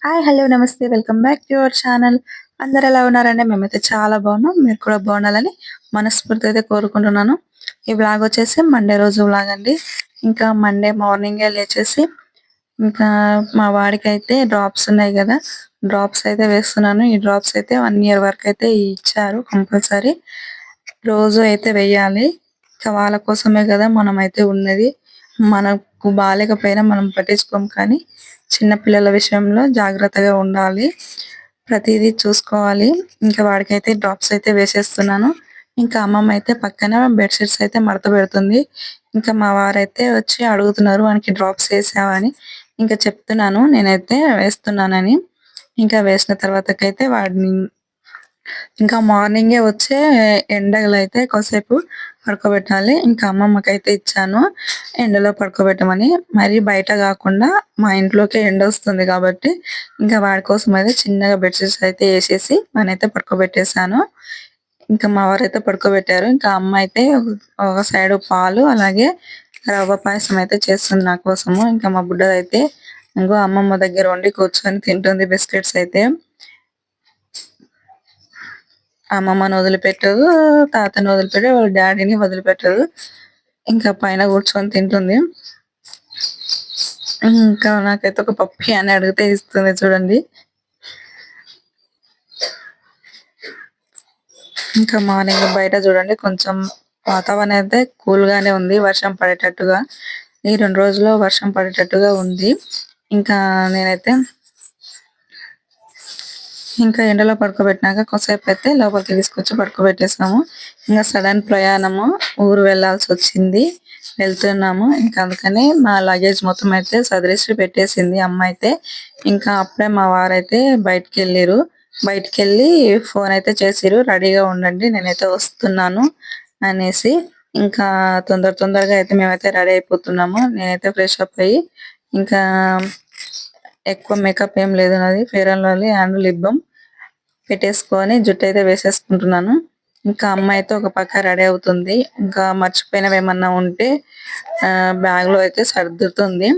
Hi! Hello! నమస్తే. Welcome back to your channel. అందరూ ఎలా ఉన్నారండి? మేమైతే చాలా బాగున్నాం. మీరు కూడా బాగుండాలని మనస్ఫూర్తిగా అయితే కోరుకుంటున్నాను. ఈ వ్లాగ్ వచ్చేసి మండే రోజు వ్లాగ్ అండి. ఇంకా మండే మార్నింగే లేచేసి ఇంకా మా వాడికైతే డ్రాప్స్ ఉన్నాయి గదా! డ్రాప్స్ అయితే వేస్తున్నాను. ఈ డ్రాప్స్ అయితే 1 ఇయర్ వరకు అయితే ఇచ్చారు కంపల్సరీ. రోజు అయితే వెయ్యాలి. ఇంకా వాళ్ళ కోసమే గదా మనమైతే ఉన్నది. మనకు బాలేకపోయినా మనం పట్టించుకోం కానీ చిన్న పిల్లల విషయంలో జాగ్రత్తగా ఉండాలి. ప్రతీదీ చూసుకోవాలి. ఇంకా వాడికైతే డ్రాప్స్ అయితే వేసేస్తున్నాను. ఇంకా అమ్మమ్మ అయితే పక్కన బెడ్ షీట్స్ అయితే మడత పెడుతుంది. ఇంకా మా వారైతే వచ్చి అడుగుతున్నారు వానికి డ్రాప్స్ ఏసావా అని. ఇంకా చెప్తున్నాను నేనైతే వేస్తున్నానని. ఇంకా వేసిన తర్వాతకైతే వాడిని ఇంకా మార్నింగే వచ్చే ఎండలో అయితే కాసేపు పడుకోబెట్టాలి. ఇంకా అమ్మమ్మకైతే ఇచ్చాను ఎండలో పడుకోబెట్టమని. మరి బయట గాకుండా మా ఇంట్లోకే ఎండొస్తుంది కాబట్టి ఇంకా వాడి కోసం అయితే చిన్నగా బెడ్ షీట్స్ అయితే ఏసేసి వాడినైతే పడుకోబెట్టేసాను. ఇంకా మా వారైతే పడుకోబెట్టారు. ఇంకా అమ్మ అయితే ఒక సైడు పాలు అలాగే రవ్వ పాయసం అయితే చేస్తుంది నా కోసము. ఇంకా మా బుడ్డదైతే ఇంగో అమ్మమ్మ దగ్గర ఉండి కూర్చొని తింటుంది బిస్కెట్స్ అయితే. అమ్మమ్మని వదిలిపెట్టదు, తాతని వదిలిపెట్టదు, వాళ్ళ డ్యాడీని వదిలిపెట్టదు. ఇంకా పైన కూర్చొని తింటుంది. ఇంకా నాకైతే ఒక పప్పీ అని అడిగితే ఇస్తుంది చూడండి. ఇంకా మార్నింగ్ బయట చూడండి కొంచెం వాతావరణం అయితే కూల్ గానే ఉంది. వర్షం పడేటట్టుగా. ఈ 2 రోజుల్లో వర్షం పడేటట్టుగా ఉంది. ఇంకా నేనైతే ఇంకా ఎండలో పడుకోబెట్టినాక కొద్దిసేపయితే లోపలికి తీసుకొచ్చి పడుకోబెట్టేసాము. ఇంగ సడన్ ప్రయాణము ఊరు వెళ్ళాల్సొచ్చింది. వెళ్తున్నాము. ఇంకా అందుకని మా లగేజ్ మొత్తం అయితే సదిరేసి పెట్టేసింది అమ్మ అయితే. ఇంకా అప్పుడే మా వారైతే బయటికెళ్ళిర్రు. బయటికెళ్ళి ఫోన్ అయితే చేసిర్రు. రెడీగా ఉండండి నేనైతే వస్తున్నాను అనేసి. ఇంకా తొందరగా అయితే మేమైతే రెడీ అయిపోతున్నాము. నేనైతే ఫ్రెష్ అప్ అయ్యి ఇంకా ఎక్కువ మేకప్ ఏం లేదు నాది. Fair and lovely and lip balm పెట్టేసుకొని జుట్టయితే వేసేసుకుంటున్నాను. ఇంకా అమ్మ అయితే ఒక పక్క రెడీ అవుతుంది. ఇంకా మర్చిపోయినవేమన్నా ఉంటే బ్యాగ్‌లో అయితే సర్దుతుంది.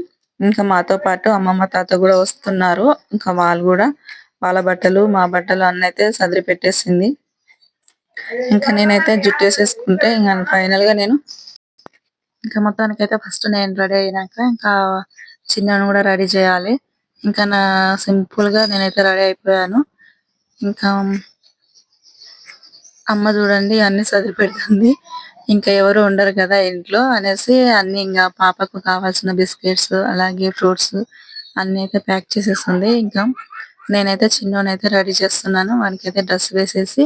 ఇంకా మాతో పాటు అమ్మమ్మ, తాత గూడా వస్తున్నారు. ఇంకా వాళ్ళు గూడా వాళ్ళ బట్టలు, మా బట్టలు అన్నయితే సదిరి పెట్టేసింది. ఇంకా నేనైతే జుట్టేసేసుకుంటే ఇంక ఫైనల్‌గా నేను ఇంకా మొత్తానికైతే ఫస్ట్ నేను రెడీ అయినాక ఇంకా చిన్నోని గూడా రెడీ చేయాలి. ఇంకా సింపుల్‌గా నేనైతే రెడీ అయిపోయాను. ఇంకా అమ్మ చూడండి అన్ని సదిరి పెడుతుంది. ఇంకా ఎవరు ఉండరు కదా ఇంట్లో అనేసి అన్ని ఇంగ పాపకు కావాల్సిన బిస్కెట్స్ అలాగే ఫ్రూట్స్ అన్ని అయితే ప్యాక్ చేసేస్తుంది. ఇంకా నేనైతే చిన్నోనైతే రెడీ చేస్తున్నాను. వానికైతే డ్రెస్ వేసేసి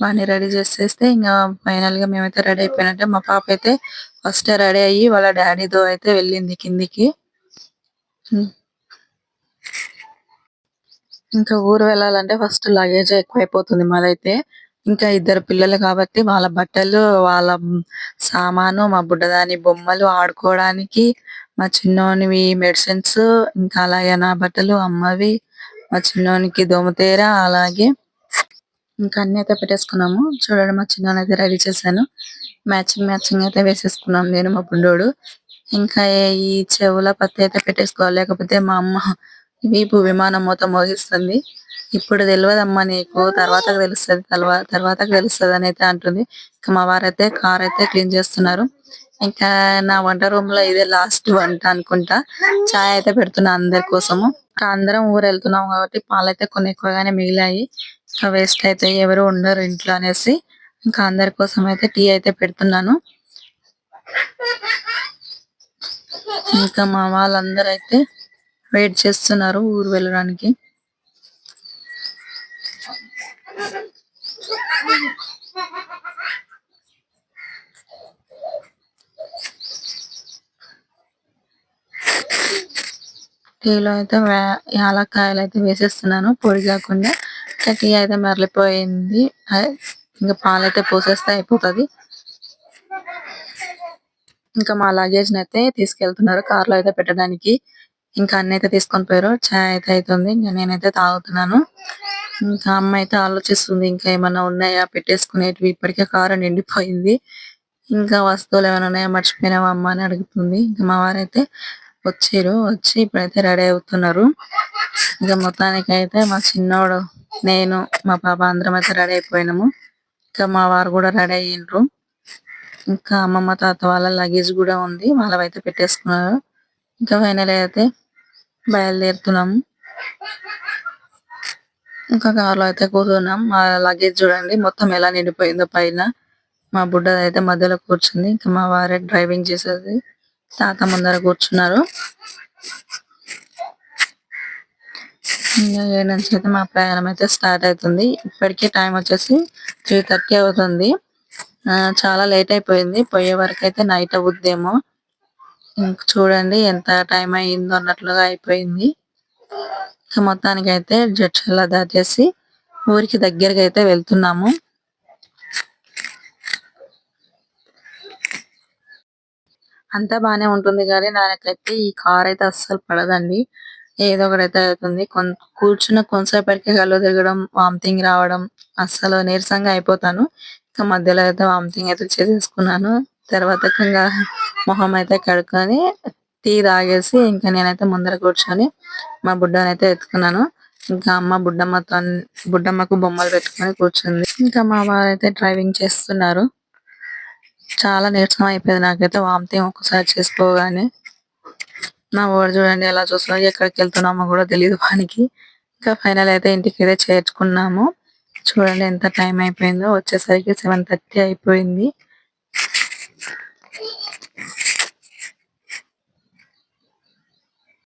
వాడిని రెడీ చేసేస్తే ఇంగ ఫైనల్‌గా మేమైతే రెడీ అయిపోయినట్టే. మా పాప అయితే ఫస్టే రెడీ అయ్యి వాళ్ళ డ్యాడీతో అయితే వెళ్ళింది కిందికి. హ్మ్. ఇంకా ఊరు వెళ్ళాలంటే ఫస్ట్ లగేజే ఎక్కువైపోతుంది మాదైతే. ఇంకా ఇద్దరు పిల్లలు కాబట్టి వాళ్ళ బట్టలు, వాళ్ళ సామాను, మా బుడ్డదాని బొమ్మలు ఆడుకోవడానికి, మా చిన్నోనివి మెడిసిన్స్, ఇంకా అలాగే నా బట్టలు, అమ్మవి, మా చిన్నోనికి దోమతెర అలాగే ఇంకా అన్నీ అయితే పెట్టేసుకున్నాము. చూడండి మా చిన్నోనైతే రెడీ చేశాను. మ్యాచింగ్ అయితే వేసేసుకున్నాం నేను మా బుడ్డోడు. ఇంకా ఈ చెవుల పత్తి అయితే పెట్టేసుకోవాలి. లేకపోతే మా అమ్మ వీపు విమానం మోత మోగిస్తుంది. ఇప్పుడు తెలవదమ్మా నీకు తర్వాతకు తెలుస్తది తర్వాతకు తెలుస్తది అని అయితే అంటుంది. ఇంకా మా వారైతే కార్ అయితే క్లీన్ చేస్తున్నారు. ఇంకా నా వంట రూమ్ లో ఇదే లాస్ట్ వంట అనుకుంటా. చాయ్ అయితే పెడుతున్నా అందరి కోసము. ఇంకా అందరం ఊరు వెళ్తున్నాం కాబట్టి పాలైతే కొన్ని ఎక్కువగానే మిగిలాయి. ఇంకా వేస్ట్ అయితే ఎవరు ఉండరు ఇంట్లో అనేసి ఇంకా అందరి కోసం అయితే టీ అయితే పెడుతున్నాను. ఇంకా మా వాళ్ళందరూ అయితే వెయిట్ చేస్తున్నారు ఊరు వెళ్ళడానికి. టీలో అయితే యాలక్కాయలు అయితే వేసేస్తున్నాను పొడి కాకుండా. ఇంకా టీ అయితే మరలిపోయింది. ఇంకా పాలైతే పోసేస్తే అయిపోతది. ఇంకా మా లగేజ్ అయితే తీసుకెళ్తున్నారు కార్లో అయితే పెట్టడానికి. ఇంకా అన్ని అయితే తీసుకొని పోయారు. చాయ్ అయితే అయితుంది. ఇంకా నేనైతే తాగుతున్నాను. ఇంకా అమ్మ అయితే ఆలోచిస్తుంది ఇంకా ఏమన్నా ఉన్నాయా పెట్టేసుకునేటివి. ఇప్పటికే కారు నిండిపోయింది. ఇంకా వస్తువులు ఏమైనా ఉన్నాయా మర్చిపోయినావా అమ్మ అని అడుగుతుంది. ఇంకా మా వారైతే వచ్చిర్రు. వచ్చి ఇప్పుడైతే రెడీ అవుతున్నారు. ఇక మొత్తానికి అయితే మా చిన్నోడు, నేను, మా పాప అందరం అయితే రెడీ అయిపోయినాము. ఇంకా మా వారు కూడా రెడీ అయ్యిండ్రు. ఇంకా అమ్మమ్మ తాత వాళ్ళ లగేజ్ కూడా ఉంది. వాళ్ళవైతే పెట్టేసుకున్నారు. ఇంకా ఫైనల్ అయితే బయలుదేరుతున్నాము. ఇంకా కార్లో అయితే కూర్చున్నాం. మా లగేజ్ చూడండి మొత్తం ఎలా నిండిపోయిందో పైన. మా బుడ్డ అయితే మధ్యలో కూర్చుంది. ఇంకా మా వారే డ్రైవింగ్ చేసేది. తాత ముందర కూర్చున్నారు. ఇంకా ఏడు నుంచి అయితే మా ప్రయాణం అయితే స్టార్ట్ అవుతుంది. ఇప్పటికే టైం వచ్చేసి 3:30 అవుతుంది. చాలా లేట్ అయిపోయింది. పోయే వరకు అయితే నైట్ అవుద్దేమో. ఇంక చూడండి ఎంత టైం అయ్యిందో అన్నట్లుగా అయిపోయింది. మొత్తానికి అయితే జడ్చర్ల దాటేసి ఊరికి దగ్గరగా అయితే వెళ్తున్నాము. అంతా బానే ఉంటుంది కానీ నాకైతే ఈ కార్ అయితే అస్సలు పడదండి. ఏదో ఒకటైతే అవుతుంది. కూర్చున్న కొంతసేపటికే కళ్ళు తిరగడం, వామిటింగ్ రావడం, అస్సలు నీరసంగా అయిపోతాను. ఇంకా మధ్యలో అయితే వామిటింగ్ అయితే చేసేసుకున్నాను. తర్వాత ఇంకా మొహం అయితే కడుక్కొని టీ తాగేసి ఇంకా నేనైతే ముందర కూర్చొని మా బుడ్డనైతే ఎత్తుకున్నాను. ఇంకా అమ్మ బుడ్డమ్మకు బొమ్మలు పెట్టుకొని కూర్చుంది. ఇంకా మా వారైతే డ్రైవింగ్ చేస్తున్నారు. చాలా నీరసం అయిపోయింది నాకైతే వామిటింగ్ ఒక్కసారి చేసుకోగానే. నా వాడు చూడండి ఎలా చూస్తున్నాడు. ఎక్కడికి వెళ్తున్నామో కూడా తెలియదు వానికి. ఇంకా ఫైనల్ అయితే ఇంటికి అయితే చేర్చుకున్నాము. చూడండి ఎంత టైం అయిపోయిందో. వచ్చేసరికి 7:30 అయిపోయింది.